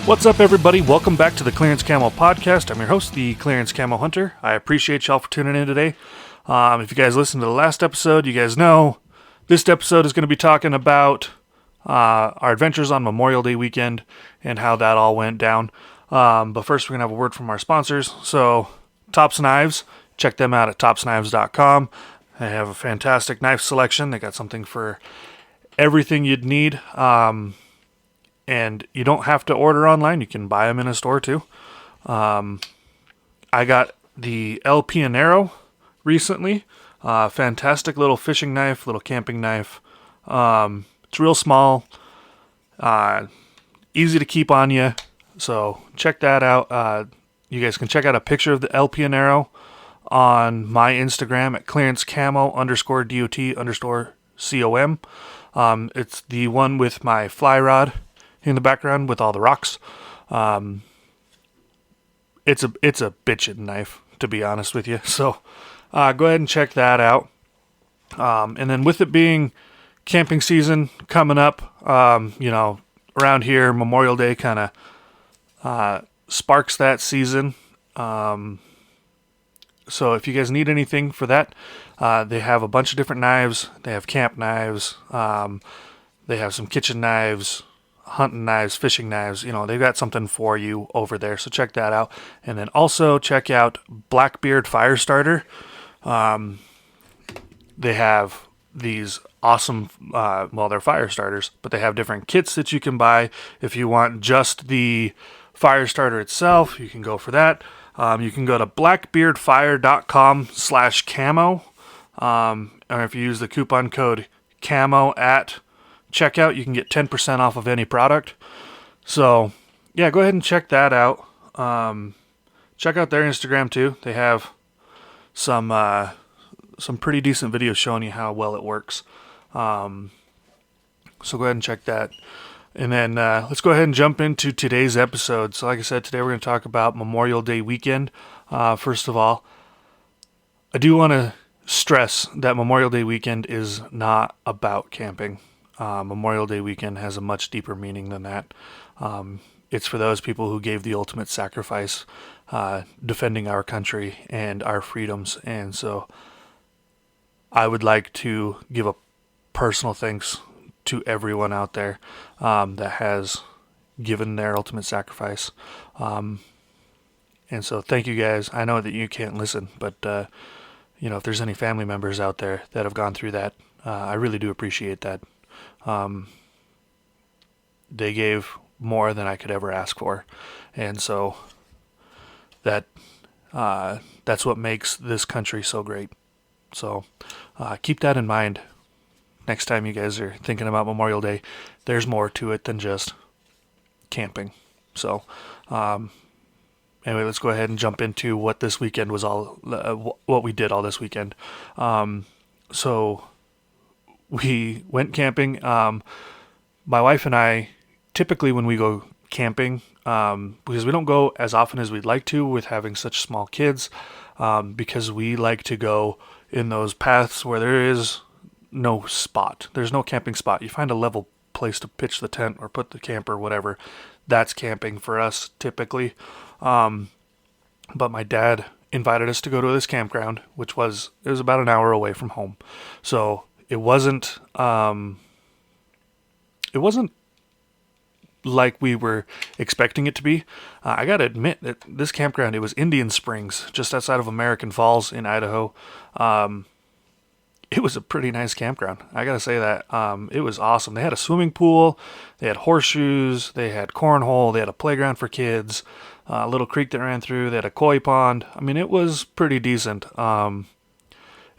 What's up, everybody? Welcome back to the Clearance Camo Podcast. I'm your host, the Clearance Camo Hunter. I appreciate y'all for tuning in today. If you guys listened to the last episode, you guys know this episode is going to be talking about our adventures on Memorial Day weekend and how that all went down. But first, we're going to have a word from our sponsors. So, Tops Knives, check them out at topsknives.com. They have a fantastic knife selection. They got something for everything you'd need. And you don't have to order online. You can buy them in a store too. I got the El Pionero recently. Fantastic little fishing knife, little camping knife. It's real small, easy to keep on you. So check that out. You guys can check out a picture of the El Pionero on my Instagram at clearancecamo_DOT_COM. It's the one with my fly rod in the background with all the rocks. It's a bitchin' knife, to be honest with you. So go ahead and check that out. And then with it being camping season coming up, around here, Memorial Day kind of sparks that season. So if you guys need anything for that, they have a bunch of different knives. They have camp knives. They have some kitchen knives, hunting knives, fishing knives. They've got something for you over there. So check that out. And then also check out Blackbeard Firestarter. They have these awesome, they're fire starters, but they have different kits that you can buy. If you want just the fire starter itself, you can go for that. You can go to blackbeardfire.com/camo. Or if you use the coupon code CAMO at checkout, you can get 10% off of any product. So, yeah, go ahead and check that out. Check out their Instagram too. They have some pretty decent videos showing you how well it works. So go ahead and check that. And then let's go ahead and jump into today's episode. So like I said, today we're going to talk about Memorial Day weekend. First of all, I do want to stress that Memorial Day weekend is not about camping. Memorial Day weekend has a much deeper meaning than that. It's for those people who gave the ultimate sacrifice, defending our country and our freedoms. And so I would like to give a personal thanks to everyone out there that has given their ultimate sacrifice. And so thank you guys. I know that you can't listen, but if there's any family members out there that have gone through that, I really do appreciate that. They gave more than I could ever ask for. And so that's what makes this country so great. So keep that in mind next time you guys are thinking about Memorial Day. There's more to it than just camping. So anyway, let's go ahead and jump into what this weekend was what we did all this weekend. So we went camping. My wife and I, typically when we go camping, because we don't go as often as we'd like to with having such small kids, because we like to go in those paths where there is no spot. There's no camping spot. You find a level place to pitch the tent or put the camper, whatever. That's camping for us typically. But my dad invited us to go to this campground, it was about an hour away from home. So it wasn't like we were expecting it to be. I got to admit that this campground, it was Indian Springs, just outside of American Falls in Idaho. It was a pretty nice campground. I got to say that. It was awesome. They had a swimming pool, they had horseshoes, they had cornhole, they had a playground for kids, a little creek that ran through, they had a koi pond. I mean, it was pretty decent.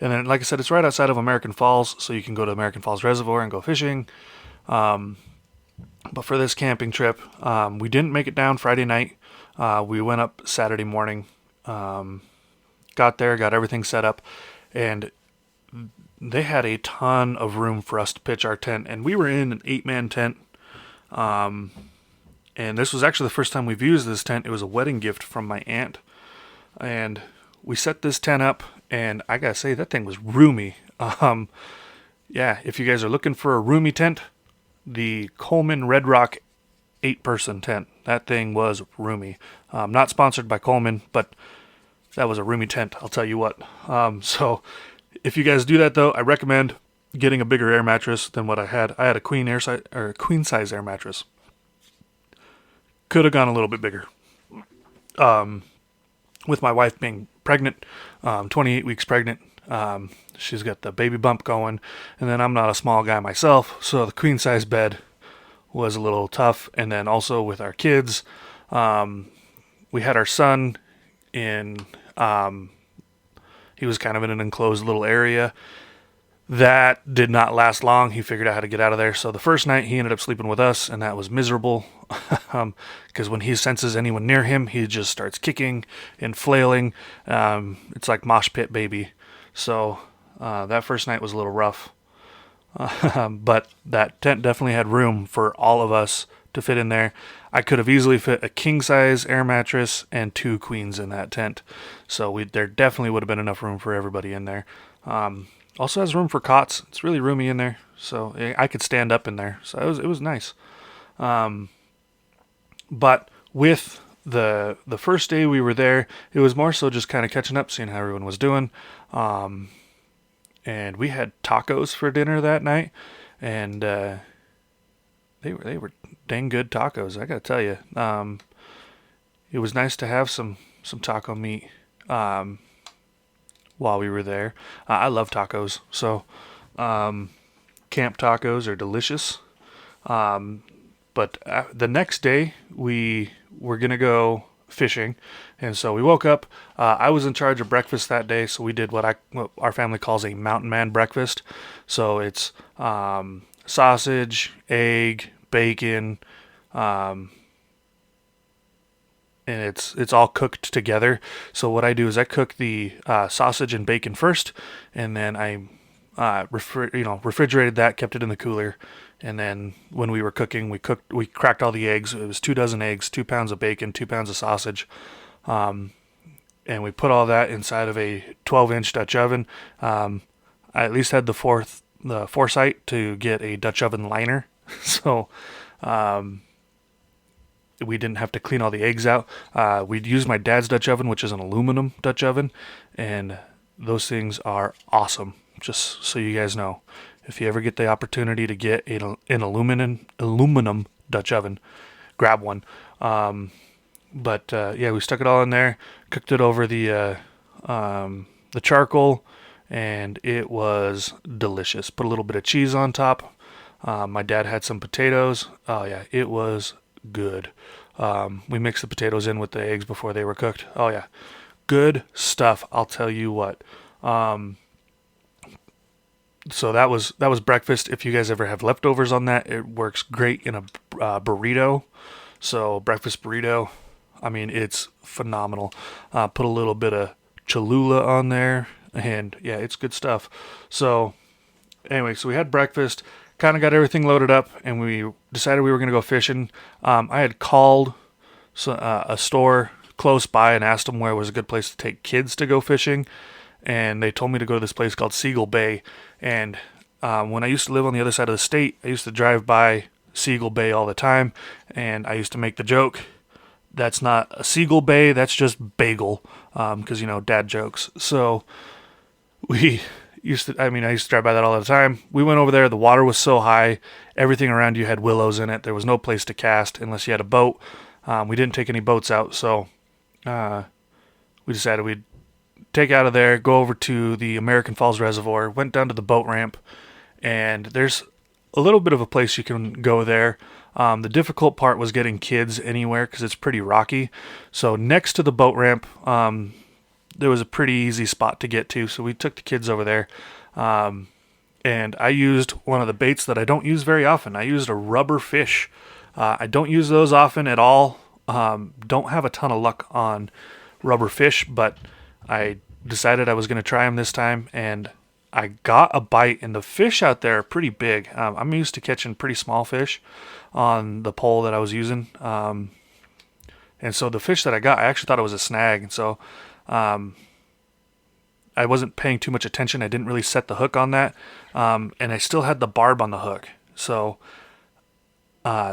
And then, like I said, it's right outside of American Falls, so you can go to American Falls Reservoir and go fishing. But for this camping trip, we didn't make it down Friday night. We went up Saturday morning, got there, got everything set up, and they had a ton of room for us to pitch our tent. And we were in an 8-man tent. And this was actually the first time we've used this tent. It was a wedding gift from my aunt. And we set this tent up, and I gotta say, that thing was roomy. Yeah, if you guys are looking for a roomy tent, the Coleman Red Rock 8-person tent. That thing was roomy. Not sponsored by Coleman, but that was a roomy tent, I'll tell you what. So if you guys do that though, I recommend getting a bigger air mattress than what I had. I had a queen size air mattress. Could have gone a little bit bigger. With my wife being pregnant, 28 weeks pregnant, she's got the baby bump going, and then I'm not a small guy myself, so the queen size bed was a little tough. And then also with our kids, we had our son in, he was kind of in an enclosed little area. That did not last long. He figured out how to get out of there. So the first night he ended up sleeping with us, and that was miserable. Because when he senses anyone near him, he just starts kicking and flailing. It's like mosh pit baby. So that first night was a little rough. But that tent definitely had room for all of us to fit in there. I could have easily fit a king size air mattress and 2 queens in that tent. So there definitely would have been enough room for everybody in there. Also has room for cots. It's really roomy in there, so I could stand up in there. So it was nice. But with the first day we were there, it was more so just kind of catching up, seeing how everyone was doing. And we had tacos for dinner that night, and they were dang good tacos, I gotta tell you. It was nice to have some taco meat while we were there. I love tacos, so camp tacos are delicious. But the next day we were gonna go fishing, and so we woke up. I was in charge of breakfast that day, so we did what our family calls a mountain man breakfast. So it's sausage, egg, bacon, and it's all cooked together. So what I do is I cook the sausage and bacon first, and then I refrigerated that, kept it in the cooler, and then when we were cooking, we cracked all the eggs. It was 2 dozen eggs, 2 pounds of bacon, 2 pounds of sausage, and we put all that inside of a 12-inch Dutch oven. I at least had the foresight to get a Dutch oven liner, so we didn't have to clean all the eggs out. We'd use my dad's Dutch oven, which is an aluminum Dutch oven, and those things are awesome. Just so you guys know, if you ever get the opportunity to get an aluminum Dutch oven, grab one. But we stuck it all in there, cooked it over the charcoal, and it was delicious. Put a little bit of cheese on top. My dad had some potatoes. Oh yeah, it was good. We mixed the potatoes in with the eggs before they were cooked. Oh yeah, good stuff, I'll tell you what. So that was breakfast. If you guys ever have leftovers on that, it works great in a burrito. So breakfast burrito, I mean, it's phenomenal. Put a little bit of Cholula on there, and yeah, it's good stuff. So anyway, so we had breakfast, kind of got everything loaded up, and we decided we were going to go fishing. I had called a store close by and asked them where was a good place to take kids to go fishing, and they told me to go to this place called Seagull Bay. And when I used to live on the other side of the state, I used to drive by Seagull Bay all the time, and I used to make the joke, that's not a Seagull Bay, that's just bagel, because dad jokes. So I used to drive by that all the time. We went over there, the water was so high, everything around you had willows in it. There was no place to cast unless you had a boat. We didn't take any boats out, so we decided we'd take out of there, go over to the American Falls Reservoir, went down to the boat ramp, and there's a little bit of a place you can go there. The difficult part was getting kids anywhere because it's pretty rocky. So next to the boat ramp, there was a pretty easy spot to get to, so we took the kids over there. And I used one of the baits that I don't use very often. I used a rubber fish. I don't use those often at all. Don't have a ton of luck on rubber fish, but I decided I was going to try them this time, and I got a bite, and the fish out there are pretty big. I'm used to catching pretty small fish on the pole that I was using. And so the fish that I got, I actually thought it was a snag. And so I wasn't paying too much attention. I didn't really set the hook on that. And I still had the barb on the hook. So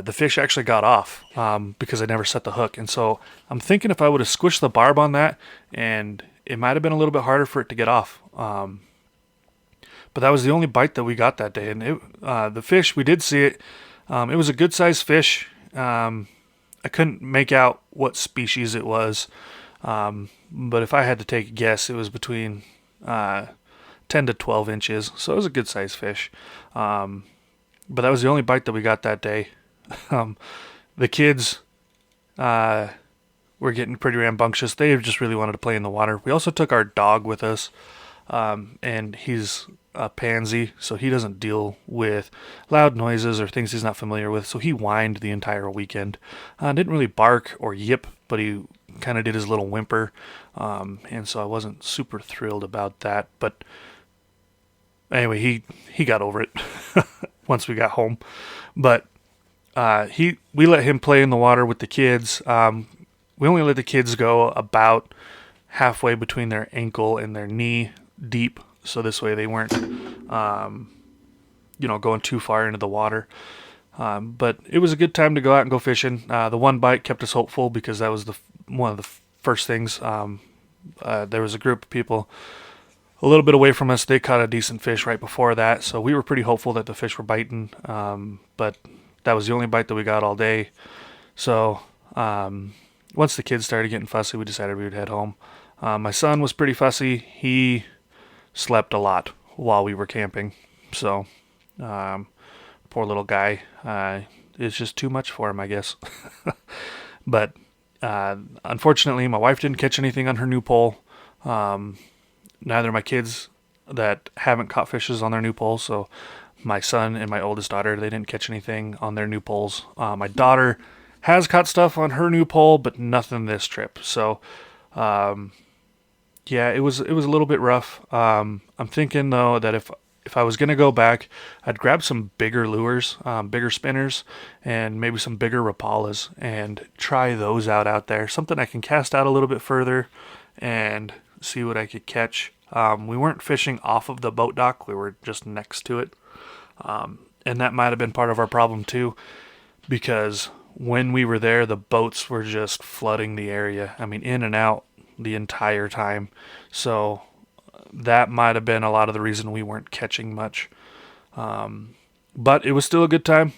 the fish actually got off because I never set the hook. And so I'm thinking if I would have squished the barb on that, and it might have been a little bit harder for it to get off. But that was the only bite that we got that day. And the fish, we did see it. It was a good sized fish. I couldn't make out what species it was. But if I had to take a guess, it was between 10 to 12 inches. So it was a good sized fish. But that was the only bite that we got that day. The kids were getting pretty rambunctious. They just really wanted to play in the water. We also took our dog with us, and he's a pansy, so he doesn't deal with loud noises or things he's not familiar with. So he whined the entire weekend. Didn't really bark or yip, but he kind of did his little whimper, and so I wasn't super thrilled about that. But anyway, he got over it once we got home. But we let him play in the water with the kids. We only let the kids go about halfway between their ankle and their knee deep, so this way they weren't, going too far into the water. But it was a good time to go out and go fishing. The one bite kept us hopeful because that was one of the first things. There was a group of people a little bit away from us. They caught a decent fish right before that, so we were pretty hopeful that the fish were biting. But that was the only bite that we got all day. So once the kids started getting fussy, we decided we would head home. My son was pretty fussy. He slept a lot while we were camping. So poor little guy. It's just too much for him, I guess. But unfortunately, my wife didn't catch anything on her new pole. Neither my kids that haven't caught fishes on their new poles. So my son and my oldest daughter, they didn't catch anything on their new poles. My daughter has caught stuff on her new pole, but nothing this trip. So, yeah, it was a little bit rough. I'm thinking though that if I was gonna go back, I'd grab some bigger lures, bigger spinners, and maybe some bigger Rapalas, and try those out there. Something I can cast out a little bit further, and see what I could catch. We weren't fishing off of the boat dock; we were just next to it, and that might have been part of our problem too, because when we were there, the boats were just flooding the area. I mean, in and out the entire time. So that might have been a lot of the reason we weren't catching much. But it was still a good time.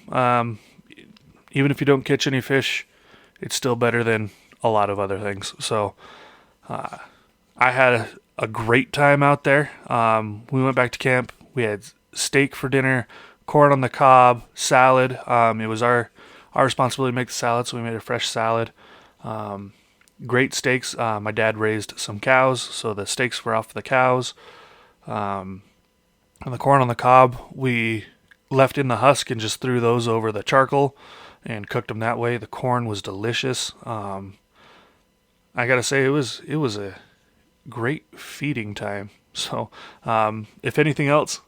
Even if you don't catch any fish, it's still better than a lot of other things. So I had a great time out there. We went back to camp. We had steak for dinner, corn on the cob, salad. It was our responsibility to make the salad, so we made a fresh salad. Great steaks. My dad raised some cows, so the steaks were off the cows. And the corn on the cob, we left in the husk and just threw those over the charcoal and cooked them that way. The corn was delicious. I gotta say, it was a great feeding time. So, if anything else,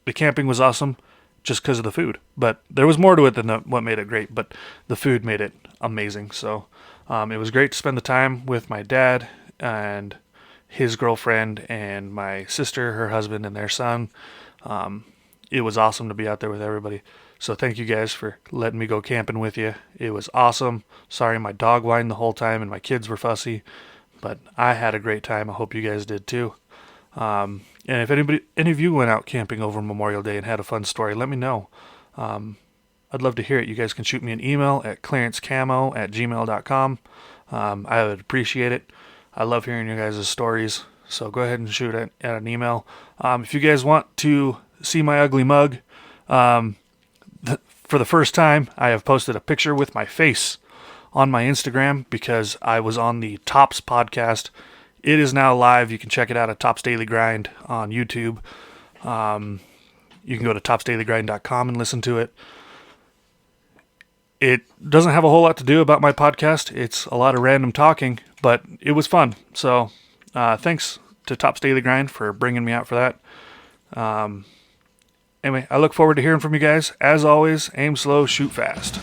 the camping was awesome just because of the food. But there was more to it than what made it great, but the food made it amazing. So it was great to spend the time with my dad and his girlfriend and my sister, her husband, and their son. It was awesome to be out there with everybody. So thank you guys for letting me go camping with you. It was awesome. Sorry my dog whined the whole time and my kids were fussy, but I had a great time. I hope you guys did too. And if any of you went out camping over Memorial Day and had a fun story, let me know. I'd love to hear it. You guys can shoot me an email at clearancecamo@gmail.com. I would appreciate it. I love hearing your guys' stories, so go ahead and shoot it at an email. If you guys want to see my ugly mug, for the first time, I have posted a picture with my face on my Instagram because I was on the Tops podcast. It is now live. You can check it out at Tops Daily Grind on YouTube. You can go to topsdailygrind.com and listen to it. It doesn't have a whole lot to do about my podcast. It's a lot of random talking, but it was fun. So thanks to Tops Daily Grind for bringing me out for that. Anyway, I look forward to hearing from you guys. As always, aim slow, shoot fast.